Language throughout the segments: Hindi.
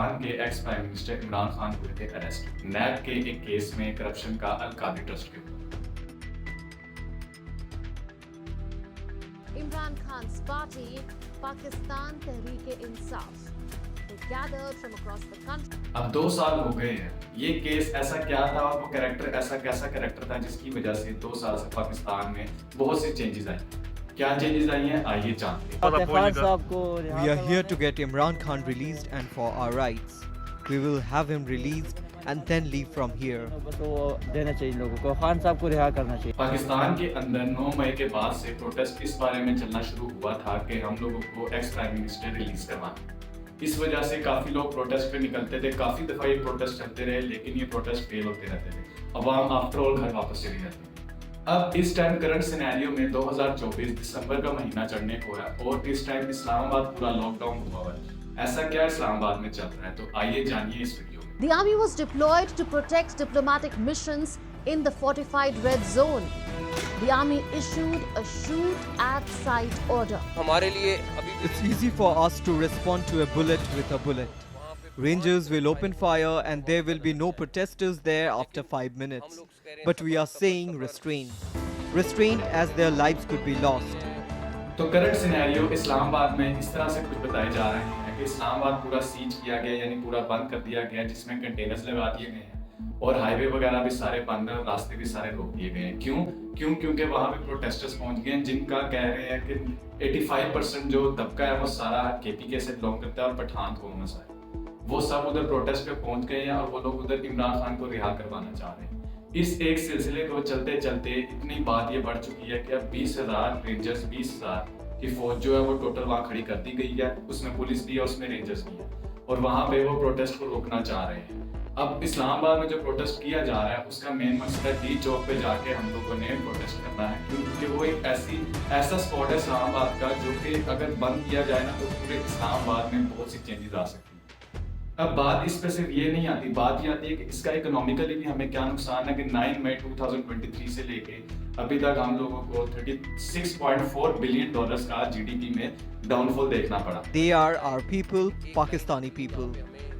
पाकिस्तान के ex prime minister Imran Khan हुए थे अरेस्ट नैब के एक केस में करप्शन का अल-कादरी ट्रस्ट के ऊपर। Imran Khan's party, Pakistan Tehreek-e-Insaf, they gathered from across the country. अब 2 साल हो गए हैं। ये केस ऐसा क्या था और वो कैरेक्टर ऐसा कैसा कैरेक्टर था जिसकी वजह से 2 साल से पाकिस्तान में बहुत सी चेंजेस आई। क्या चेंजेस आई हैं आइए जानते हैं। We are here to get Imran Khan released and for our rights. We will have him released and then leave from here. देना चाहिए लोगों को, खान साहब को रिहा करना चाहिए। पाकिस्तान के अंदर 9 मई के बाद से प्रोटेस्ट इस बारे में चलना शुरू हुआ था कि हम लोगों को एक्स प्राइम मिनिस्टर रिलीज करवाना। इस वजह से काफी लोग प्रोटेस्ट पे निकलते थे, काफी दफा ये प्रोटेस्ट चलते रहे, लेकिन ये प्रोटेस्ट फेल होते रहते थे। अवाम आफ्टर ऑल घर वापस चली जाती है। अब इस टाइम करंट सिनेरियो में 2024 दिसंबर का महीना चढ़ने को है और इस टाइम इस्लामाबाद पूरा लॉकडाउन हुआ हुआ है। ऐसा क्या इस्लामाबाद में चल रहा है, तो आइए जानिए इस वीडियो में। The army was deployed to protect diplomatic missions in the fortified red zone. The army issued a shoot at sight order. हमारे लिए अभी It's easy for us to respond to a bullet with a bullet. Rangers will open fire and there will be no protesters there after 5 minutes. But we are saying restrain. Restrain as their lives could be lost. तो करंट सिनेरियो इस्लामाबाद में इस तरह से कुछ बताए जा रहे हैं कि इस्लामाबाद पूरा सीज किया गया, यानी पूरा बंद कर दिया गया, जिसमें कंटेनर्स लगा दिए गए हैं और हाईवे वगैरह भी सारे बंद है, रास्ते भी सारे रोक दिए गए हैं। क्योंकि वहां पे प्रोटेस्टर्स पहुंच गए हैं जिनका कह रहे हैं कि 85% जो तबका है वो सारा केपीके से बिलोंग करता है और पठान कौम से है, वो सब उधर प्रोटेस्ट पे पहुंच गए हैं और वो लोग उधर इमरान खान को रिहा करवाना चाह रहे हैं। इस एक सिलसिले को चलते चलते इतनी बात ये बढ़ चुकी है कि अब 20,000 रेंजर्स 20,000 की फौज जो है वो टोटल वहाँ खड़ी कर दी गई है, उसमें पुलिस भी है, उसमें रेंजर्स भी है और वहाँ पे वो प्रोटेस्ट को रोकना चाह रहे हैं। अब इस्लामाबाद में जो प्रोटेस्ट किया जा रहा है उसका मेन मकसद है डी चौक पे जाके हम लोगों ने प्रोटेस्ट करना है, क्योंकि वो एक ऐसा स्पॉट है इस्लामाबाद का जो कि अगर बंद किया जाए ना तो पूरे इस्लामाबाद में बहुत सी चेंजेस आ सकती है। अब बात इस पे सिर्फ ये नहीं आती, बात ये आती है कि इसका इकोनॉमिकली भी हमें क्या नुकसान है कि 9 मई 2023 से लेके अभी तक हम लोगों को $36.4 बिलियन का जीडीपी में डाउनफॉल देखना पड़ा। They are our people, Pakistani people.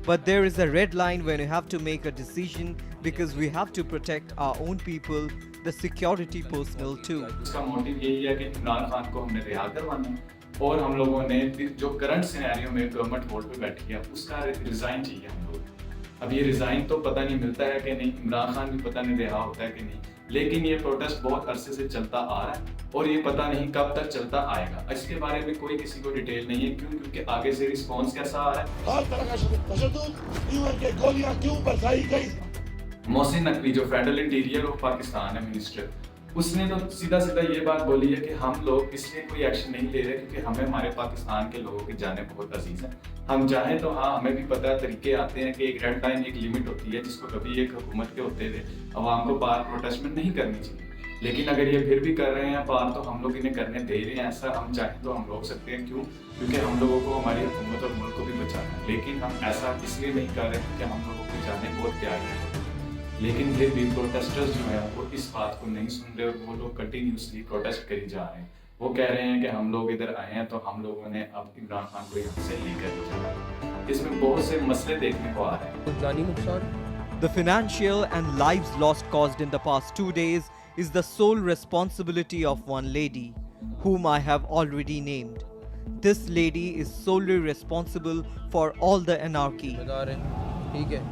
But there is a red line when you have to make a decision because we have to protect our own people, the security personnel too. इसका मोटिव यही है कि इमरान खान को हमने रिहा करवाना है और हम लोगों ने जो करंट सिनेरियो में गवर्नमेंट होल्ड पे बैठी है उसका रिजाइन चाहिए हम लोग। अब ये रिजाइन तो पता नहीं मिलता है कि नहीं, इमरान खान भी पता नहीं रिहा होता है कि नहीं, लेकिन ये प्रोटेस्ट बहुत अरसे से चलता आ रहा है और ये पता नहीं कब तक चलता आएगा। इसके बारे में कोई किसी को डिटेल नहीं है, क्योंकि आगे से रिस्पॉन्स कैसा आ रहा है। हर तरह का तशद्दुद के गोलियां क्यों बरसाई गई। मोहसिन नकवी जो फेडरल इंटीरियर ऑफ पाकिस्तान है मिनिस्टर, उसने तो सीधा सीधा ये बात बोली है कि हम लोग इसलिए कोई एक्शन नहीं ले रहे क्योंकि हमें हमारे पाकिस्तान के लोगों की जानें बहुत अजीज हैं। हम चाहें तो हाँ, हमें भी पता है, तरीके आते हैं कि एक रेड लाइन, एक लिमिट होती है जिसको कभी एक हुकूमत के होते हुए अवाम को पार प्रोटेस्ट में नहीं करनी चाहिए, लेकिन अगर ये फिर भी कर रहे हैं पार तो हम लोग इन्हें करने दे रहे हैं। ऐसा हम चाहें तो हम रोक सकते हैं, क्यों? क्योंकि हम लोगों को हमारी हुकूमत और मुल्क को भी बचाना है, लेकिन हम ऐसा इसलिए नहीं कर रहे क्योंकि हम लोगों की जानें बहुत प्यारी हैं। लेकिन फिर भी प्रोटेस्टर्स जो है वो इस बात को नहीं सुन रहे और वो लोग कंटिन्यूसली प्रोटेस्ट करी जा रहे हैं। वो कह रहे हैं कि हम लोग इधर आए हैं तो हम लोगों ने अब इमरान खान को यहाँ से लेकर जाना है। इसमें बहुत से मसले देखने को आ रहे हैं। जानी नुकसान, The financial and lives lost caused in the past 2 days is the sole responsibility of one lady, whom I have already named. This lady is solely responsible for all the anarchy. जिम्मेदार है, ठीक है।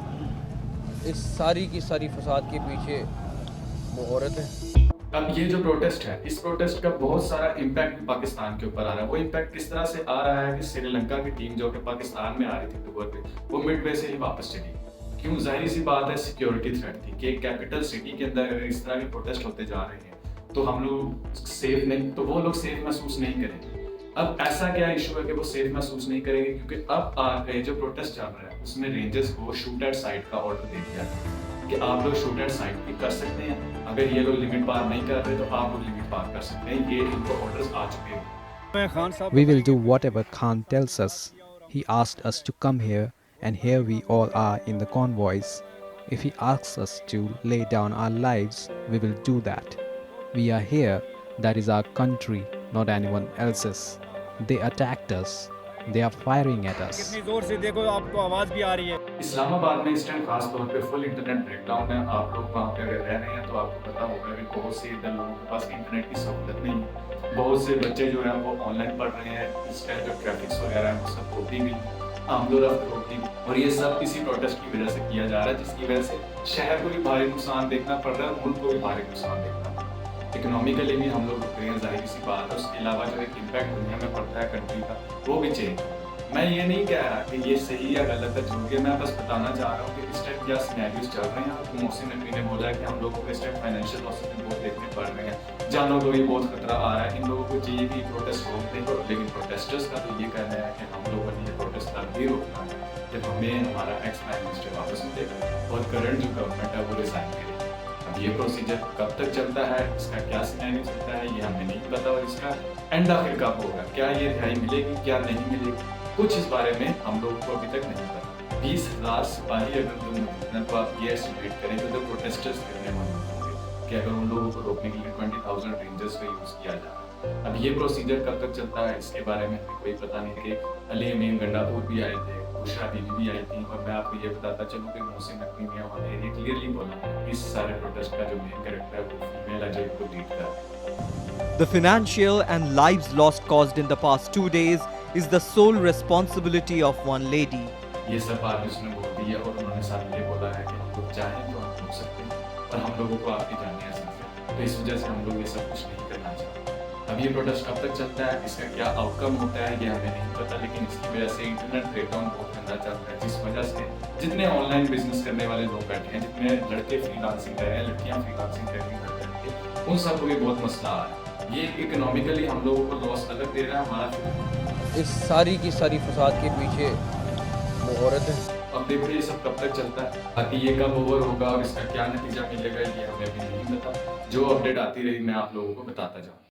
इस सारी की सारी फसाद के पीछे वो औरत है। अब ये जो प्रोटेस्ट है, इस प्रोटेस्ट का बहुत सारा इम्पैक्ट पाकिस्तान के ऊपर आ रहा है। वो इम्पैक्ट किस तरह से आ रहा है कि श्रीलंका की टीम जो कि पाकिस्तान में आ रही थी टूर पे, वो मिडवे से ही वापस चली। क्यों? जाहिर सी बात है, सिक्योरिटी थ्रेट थी कि एक कैपिटल सिटी के अंदर अगर इस तरह के प्रोटेस्ट होते जा रहे हैं तो हम लोग सेफ नहीं, तो वो लोग सेफ महसूस नहीं करेंगे। अब ऐसा क्या इशू है कि वो सेफ महसूस नहीं करेंगे, क्योंकि अब जो प्रोटेस्ट चल रहा है उसमें रेंजर्स को शूट एट साइट का ऑर्डर दे दिया है कि आप लोग शूट एट साइट भी कर सकते हैं, अगर ये लोग लिमिट पार नहीं कर रहे तो आप लोग लिमिट पार कर सकते हैं। ये इनको ऑर्डर्स आ चुके हैं। We will do whatever Khan tells us. He asked us to come here, and here we all are in the convoys. If he asks us to lay down our lives, we will do that. We are here, that is our country, not anyone else's. They attacked us. They are firing at us. जोर से देखो आपको आवाज भी आ रही है। इस्लामाबाद में इस टाइम खास तौर पे फुल इंटरनेट ब्रेकडाउन है। आप लोग वहाँ पे अगर रह रहे हैं तो आपको पता होगा कि बहुत से इधर लोगों के पास इंटरनेट की सहूलत नहीं है। बहुत से बच्चे जो हैं वो ऑनलाइन पढ़ रहे हैं। इस टाइम जो ट्रैफिक्स वगैरह है वो सब होती भी, आमदोरफ्त होती भी, और ये सब इसी प्रोटेस्ट की वजह से किया जा रहा है, जिसकी वजह से शहर को भी भारी नुकसान देखना पड़ रहा है, मुल्क को भी भारी नुकसान देखना पड़ रहा है। इकोनॉमिकली भी हम लोग रुक रहे हैं, जाहिर सी बात है। उसके अलावा जो एक इम्पैक्ट दुनिया में पड़ता है कंट्री का, वो भी चेंज। मैं ये नहीं कह रहा कि ये सही या गलत है, जो कि मैं बस बताना चाह रहा हूँ कि इस टाइम क्या सिनेरियोज चल रहे हैं। तो मोहसिन नकवी ने बोला कि हम लोगों को इस टाइम फाइनेंशियल लॉसेस भी बहुत देखने पड़ रहे हैं, जानों को भी बहुत खतरा आ रहा है। इन लोगों को चाहिए कि प्रोटेस्ट रोक दें, लेकिन प्रोटेस्टर्स का तो ये कहना है कि हम लोगों ने ये प्रोटेस्ट तब भी रोकना है जब हमें हमारा एक्स प्राइम मिनिस्टर वापस मिलेगा और करंट जो गवर्नमेंट है वो रिजाइन करेगी। अब ये प्रोसीजर कब तक चलता है, इसका क्या सिनेरियो चलता है, ये हमें नहीं पता, और इसका एंड आखिर कब होगा, क्या ये रिहाई मिलेगी, क्या नहीं मिलेगी, कुछ इस बारे में हम लोगों को अभी तक नहीं पता। 20,000 सिपाही अगर तुम तो आप ये एस्टिमेट करें तो प्रोटेस्टर्स कितने होंगे कि अगर उन लोगों को रोकने के लिए 20,000 रेंजर्स का यूज किया जा रहा है। अब ये प्रोसीजर कब तक चलता है इसके बारे में हमें कोई पता नहीं। कि अली अमीन गंडापुर भी आए थे, बुशरा बीवी भी आई थी, और मैं आपको ये बताता चलूँ कि मोहसिन नकवी ने वहाँ ये क्लियरली बोला इस सारे प्रोटेस्ट का जो मेन कैरेक्टर है वो फीमेल है जो इनको लीड कर रहा है। The financial and lives lost caused in the past 2 days is the sole responsibility of one lady. ये सब बात उसने बोल दी है, और उन्होंने साथ ये बोला है कि हम लोग चाहें तो हम रोक सकते हैं, और हम लोगों को आपकी जाने सकते हैं। तो इस वजह से हम लोग ये सब कुछ नहीं करना चाहते। अब ये प्रोटेस्ट कब तक चलता है, इसका क्या आउटकम होता है ये हमें नहीं पता, लेकिन इसकी वजह से इंटरनेट ब्रेकडाउन बहुत गंदा चल रहा है, जिस वजह से जितने ऑनलाइन बिजनेस करने वाले लोग बैठे हैं, जितने लड़के फ्रीलांसिंग कर रहे हैं, लड़कियां फ्रीलांसिंग कर रही हैं, उन सबको भी बहुत मसला आ रहा है। ये इकोनॉमिकली हम लोगों को लॉस अलग दे रहा है हमारा। इस सारी की सारी फसाद के पीछे वो औरत है। अब देखो ये सब कब तक चलता है, बाकी ये कब ओवर होगा और इसका क्या नतीजा मिलेगा ये हमें भी नहीं पता। जो अपडेट आती रही मैं आप लोगों को बताता जाऊँ।